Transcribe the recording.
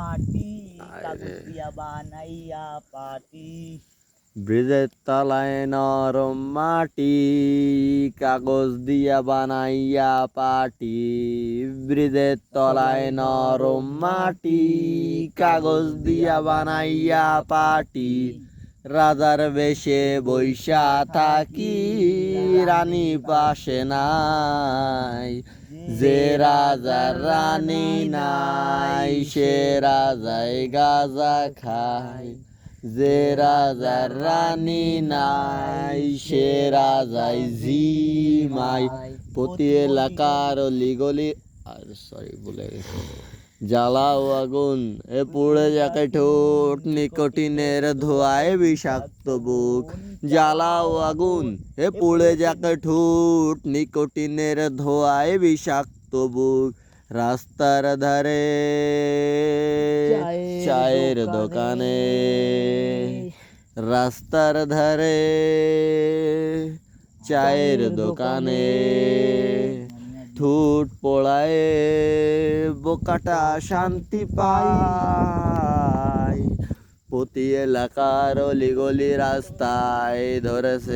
মাটি কাগজ আরে দিয়া বানাইয়া পাটি। ব্রিজের তলায় নরম মাটি, কাগজ দিয়া বানাইয়া পাটি। ব্রিজের তলায় নরম মাটি, কাগজ দিয়া বানাইয়া পাটি। রাজার বেশে বৈশা থাকি, রানী পাশে নাই। যে রাজার রানী নাই, সে রাজায় গাঁজা খায়। যে রাজার রানী নাই, সে রাজায় জিমাই। প্রতি এলাকার অলিগলি বলে গেছে। জ্বালাও আগুন এ পুড়ে যাকে ঠোঁট, নিকোটিনের ধোঁয়ায় বিষাক্ত বুক। জ্বালাও আগুন এ পুড়ে যাকে ঠোঁট, নিকোটিনের ধোঁয়ায় বিষাক্ত বুক। রাস্তার ধারে চায়ের দোকানে, রাস্তার ধারে চায়ের দোকানে। ঠোঁট পোড়ায় বোকাটা শান্তি পায়। প্রতি এলাকার অলিগলি রাস্তায় ধরেছে